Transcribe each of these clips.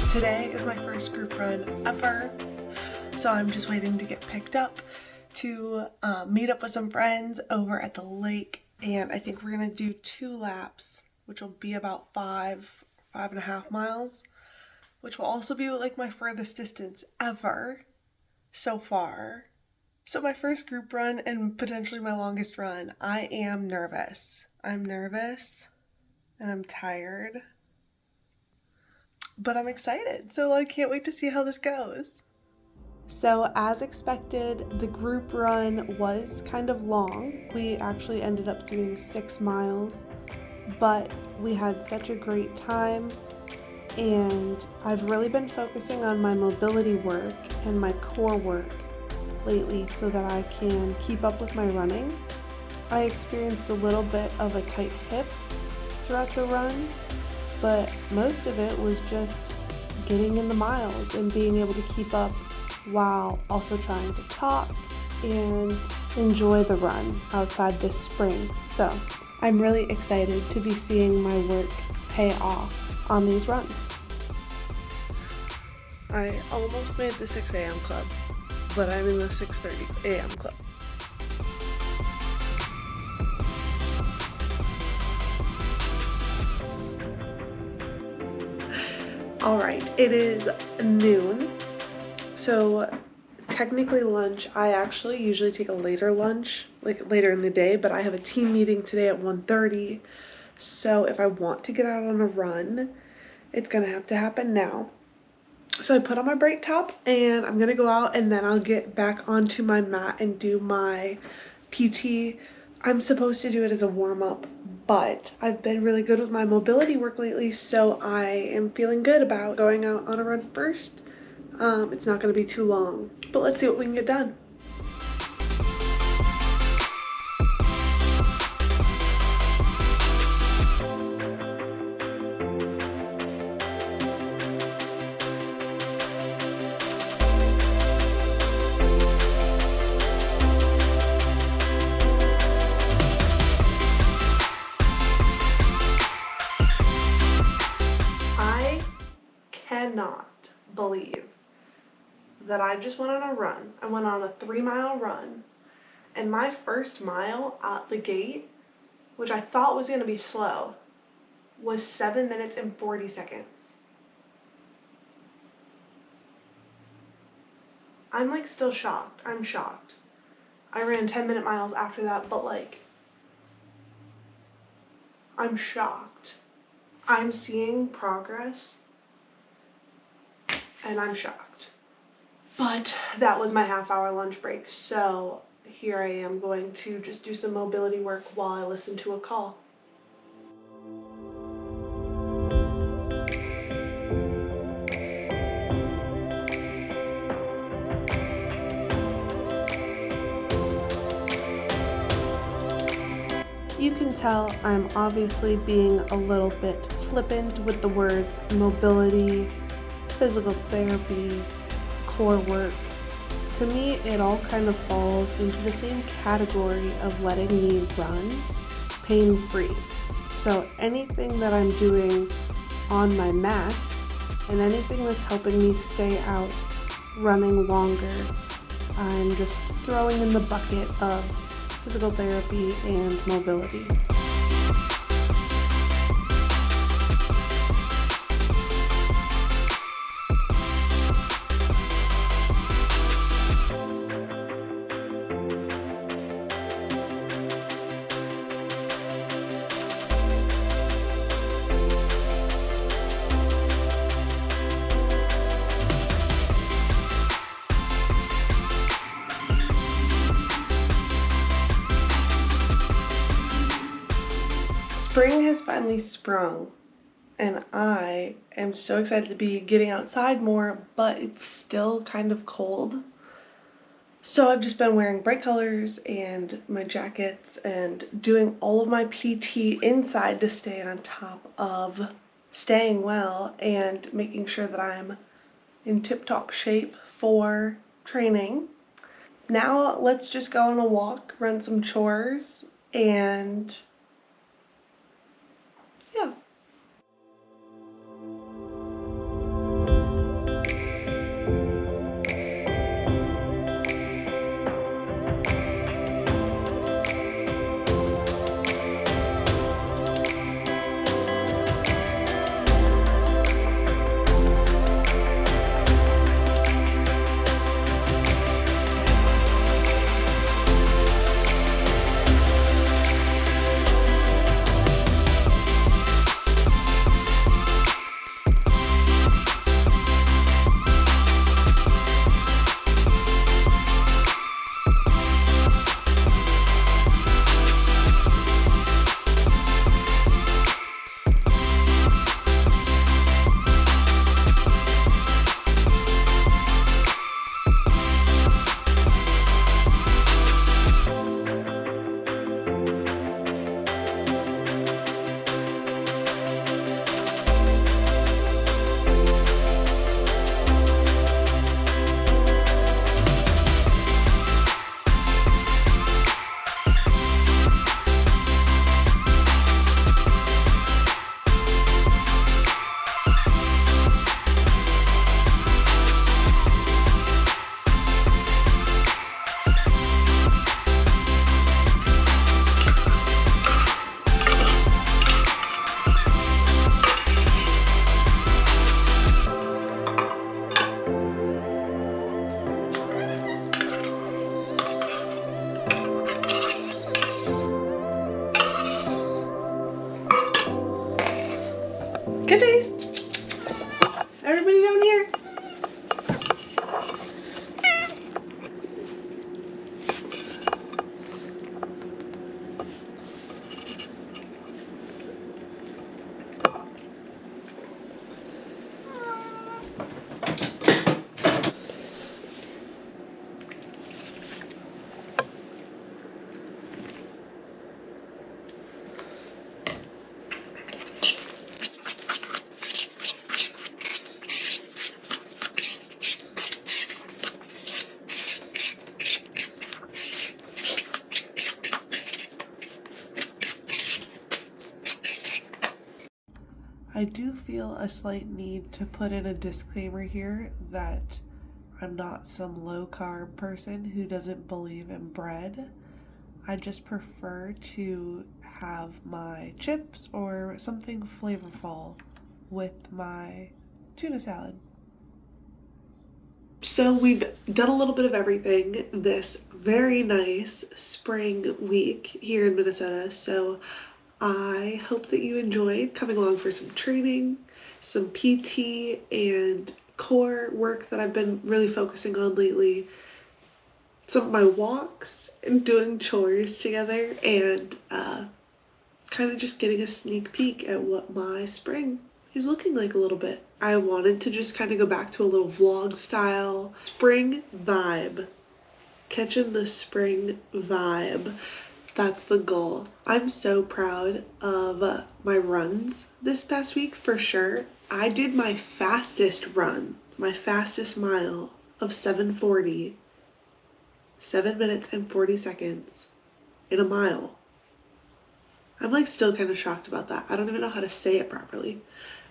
Today is my first group run ever, so I'm just waiting to get picked up to meet up with some friends over at the lake, and I think we're gonna do 2 laps, which will be about 5.5 miles, which will also be like my furthest distance ever so far. So my first group run and potentially my longest run. I am nervous. I'm nervous and I'm tired, but I'm excited. So I can't wait to see how this goes. So as expected, the group run was kind of long. We actually ended up doing 6 miles, but we had such a great time, and I've really been focusing on my mobility work and my core work lately so that I can keep up with my running. I experienced a little bit of a tight hip throughout the run, but most of it was just getting in the miles and being able to keep up while also trying to talk and enjoy the run outside this spring. So I'm really excited to be seeing my work pay off on these runs. I almost made the 6 a.m. club, but I'm in the 6:30 a.m. club. Alright, it is noon. So technically lunch, I actually usually take a later lunch, like later in the day, but I have a team meeting today at 1:30. So if I want to get out on a run, it's gonna have to happen now. So I put on my bright top and I'm gonna go out, and then I'll get back onto my mat and do my PT. I'm supposed to do it as a warm-up, but I've been really good with my mobility work lately, so I am feeling good about going out on a run first. It's not gonna be too long, but let's see what we can get done. Cannot believe that I just went on a run. I went on a 3-mile run, and my first mile at the gate, which I thought was going to be slow, was 7 minutes and 40 seconds. I'm like still shocked. I'm shocked. I ran 10-minute miles after that, but like, I'm shocked. I'm seeing progress, and I'm shocked. But that was my half-hour lunch break, so here I am going to just do some mobility work while I listen to a call. You can tell I'm obviously being a little bit flippant with the words mobility, physical therapy, core work. To me, it all kind of falls into the same category of letting me run pain-free. So anything that I'm doing on my mat and anything that's helping me stay out running longer, I'm just throwing in the bucket of physical therapy and mobility. Spring has finally sprung, and I am so excited to be getting outside more, but it's still kind of cold. So I've just been wearing bright colors and my jackets and doing all of my PT inside to stay on top of staying well and making sure that I'm in tip-top shape for training. Now let's just go on a walk, run some chores, and yeah. Good days. Everybody down here. I do feel a slight need to put in a disclaimer here that I'm not some low-carb person who doesn't believe in bread. I just prefer to have my chips or something flavorful with my tuna salad. So we've done a little bit of everything this very nice spring week here in Minnesota. So I hope that you enjoyed coming along for some training, some PT, and core work that I've been really focusing on lately. Some of my walks and doing chores together, and kind of just getting a sneak peek at what my spring is looking like a little bit. I wanted to just kind of go back to a little vlog style spring vibe. Catching the spring vibe. That's the goal. I'm so proud of my runs this past week for sure. I did my fastest run, my fastest mile of 7:40, 7 minutes and 40 seconds in a mile. I'm like still kind of shocked about that. I don't even know how to say it properly.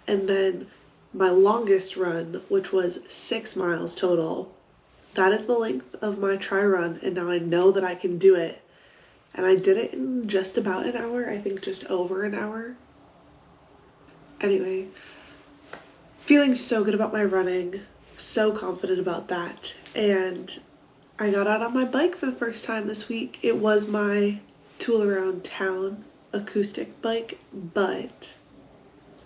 And then my longest run, which was 6 miles total, that is the length of my tri run, and now I know that I can do it. And I did it in just about an hour, I think just over an hour. Anyway, feeling so good about my running, so confident about that. And I got out on my bike for the first time this week. It was my tool around town acoustic bike, but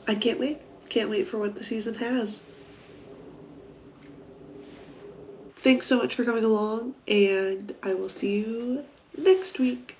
I can't wait. Can't wait for what the season has. Thanks so much for coming along, and I will see you next week.